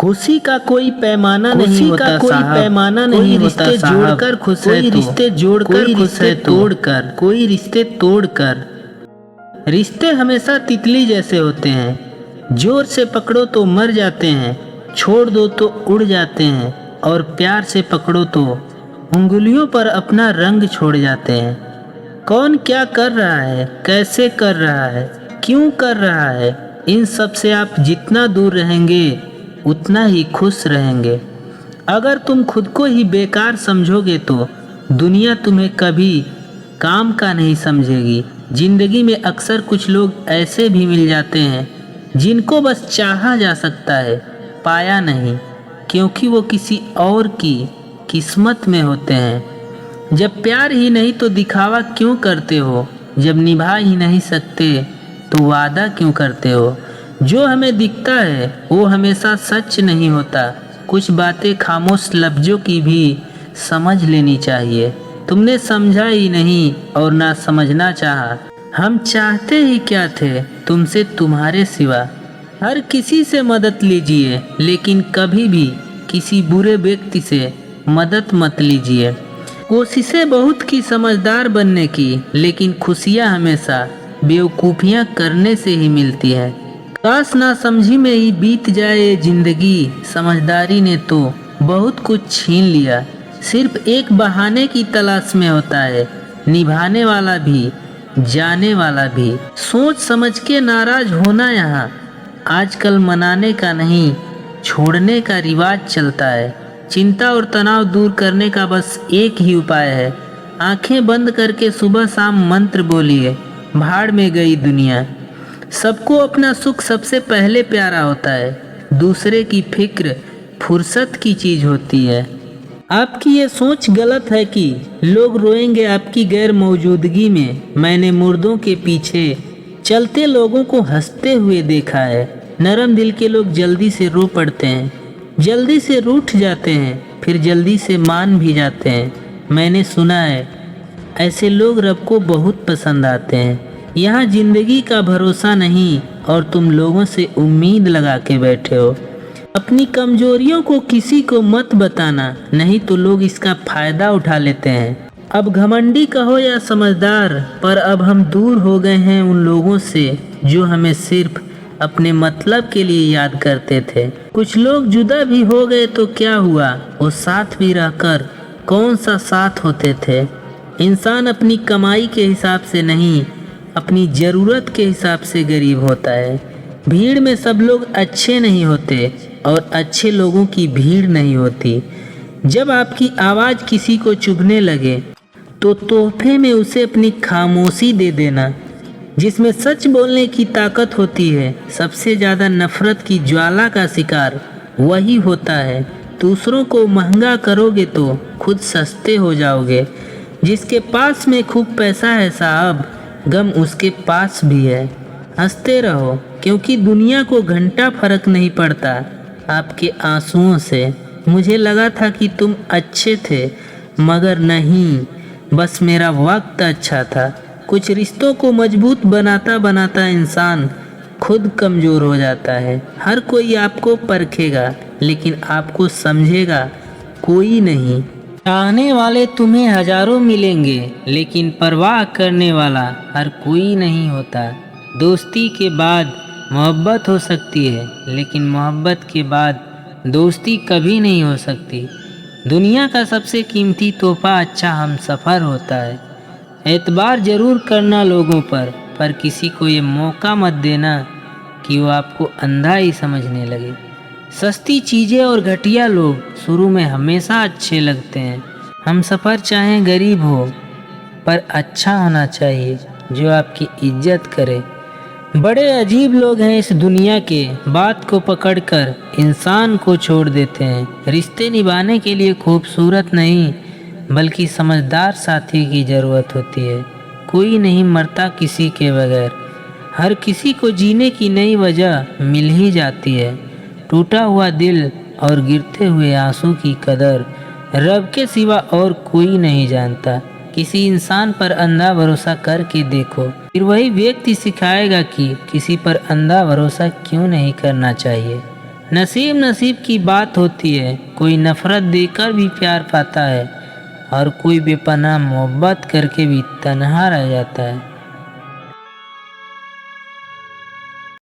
खुशी का कोई पैमाना नहीं होता, कोई पैमाना नहीं होता। रिश्ते जोड़कर खुश है, रिश्ते जोड़कर खुश है, तोड़कर कोई रिश्ते तोड़कर। रिश्ते हमेशा तितली जैसे होते हैं, जोर से पकड़ो तो मर जाते हैं, छोड़ दो तो उड़ जाते हैं, और प्यार से पकड़ो तो उंगलियों पर अपना रंग छोड़ जाते हैं। कौन क्या कर रहा है, कैसे कर रहा है, क्यों कर रहा है, इन सब से आप जितना दूर रहेंगे उतना ही खुश रहेंगे। अगर तुम खुद को ही बेकार समझोगे तो दुनिया तुम्हें कभी काम का नहीं समझेगी। जिंदगी में अक्सर कुछ लोग ऐसे भी मिल जाते हैं जिनको बस चाहा जा सकता है, पाया नहीं, क्योंकि वो किसी और की किस्मत में होते हैं। जब प्यार ही नहीं तो दिखावा क्यों करते हो, जब निभा ही नहीं सकते तो वादा क्यों करते हो। जो हमें दिखता है वो हमेशा सच नहीं होता। कुछ बातें खामोश लफ्जों की भी समझ लेनी चाहिए। तुमने समझा ही नहीं और ना समझना चाहा। हम चाहते ही क्या थे तुमसे तुम्हारे सिवा। हर किसी से मदद लीजिए, लेकिन कभी भी किसी बुरे व्यक्ति से मदद मत लीजिए। कोशिशें बहुत की समझदार बनने की, लेकिन खुशियाँ हमेशा बेवकूफ़ियाँ करने से ही मिलती है। काश ना समझी में ही बीत जाए ये जिंदगी, समझदारी ने तो बहुत कुछ छीन लिया। सिर्फ एक बहाने की तलाश में होता है निभाने वाला भी, जाने वाला भी। सोच समझ के नाराज होना यहाँ आजकल मनाने का नहीं, छोड़ने का रिवाज चलता है। चिंता और तनाव दूर करने का बस एक ही उपाय है, आंखें बंद करके सुबह शाम मंत्र बोलिए, भाड़ में गई दुनिया। सबको अपना सुख सबसे पहले प्यारा होता है, दूसरे की फिक्र फुर्सत की चीज़ होती है। आपकी ये सोच गलत है कि लोग रोएंगे आपकी गैर मौजूदगी में। मैंने मुर्दों के पीछे चलते लोगों को हंसते हुए देखा है। नरम दिल के लोग जल्दी से रो पड़ते हैं, जल्दी से रूठ जाते हैं, फिर जल्दी से मान भी जाते हैं। मैंने सुना है ऐसे लोग रब को बहुत पसंद आते हैं। यहाँ ज़िंदगी का भरोसा नहीं और तुम लोगों से उम्मीद लगा के बैठे हो। अपनी कमजोरियों को किसी को मत बताना, नहीं तो लोग इसका फ़ायदा उठा लेते हैं। अब घमंडी कहो या समझदार, पर अब हम दूर हो गए हैं उन लोगों से जो हमें सिर्फ अपने मतलब के लिए याद करते थे। कुछ लोग जुदा भी हो गए तो क्या हुआ, वो साथ भी रहकर कौन सा साथ होते थे। इंसान अपनी कमाई के हिसाब से नहीं, अपनी ज़रूरत के हिसाब से गरीब होता है। भीड़ में सब लोग अच्छे नहीं होते और अच्छे लोगों की भीड़ नहीं होती। जब आपकी आवाज़ किसी को चुभने लगे तो तोहफे में उसे अपनी खामोशी दे देना, जिसमें सच बोलने की ताकत होती है। सबसे ज़्यादा नफ़रत की ज्वाला का शिकार वही होता है। दूसरों को महंगा करोगे तो खुद सस्ते हो जाओगे। जिसके पास में खूब पैसा है साहब, गम उसके पास भी है। हंसते रहो, क्योंकि दुनिया को घंटा फर्क नहीं पड़ता आपके आंसुओं से। मुझे लगा था कि तुम अच्छे थे, मगर नहीं, बस मेरा वक्त अच्छा था। कुछ रिश्तों को मजबूत बनाता बनाता इंसान खुद कमज़ोर हो जाता है। हर कोई आपको परखेगा, लेकिन आपको समझेगा कोई नहीं। चाहने वाले तुम्हें हजारों मिलेंगे, लेकिन परवाह करने वाला हर कोई नहीं होता। दोस्ती के बाद मोहब्बत हो सकती है, लेकिन मोहब्बत के बाद दोस्ती कभी नहीं हो सकती। दुनिया का सबसे कीमती तोहफा अच्छा हम सफ़र होता है। एतबार ज़रूर करना लोगों पर किसी को ये मौका मत देना कि वो आपको अंधा ही समझने लगे। सस्ती चीज़ें और घटिया लोग शुरू में हमेशा अच्छे लगते हैं। हम सफ़र चाहें गरीब हो, पर अच्छा होना चाहिए जो आपकी इज्जत करे। बड़े अजीब लोग हैं इस दुनिया के, बात को पकड़कर इंसान को छोड़ देते हैं। रिश्ते निभाने के लिए खूबसूरत नहीं, बल्कि समझदार साथी की ज़रूरत होती है। कोई नहीं मरता किसी के बगैर, हर किसी को जीने की नई वजह मिल ही जाती है। टूटा हुआ दिल और गिरते हुए आंसू की कदर रब के सिवा और कोई नहीं जानता। किसी इंसान पर अंधा भरोसा करके देखो, फिर वही व्यक्ति सिखाएगा कि किसी पर अंधा भरोसा क्यों नहीं करना चाहिए। नसीब नसीब की बात होती है, कोई नफरत देकर भी प्यार पाता है और कोई बेपनाह मोहब्बत करके भी तन्हा रह जाता है।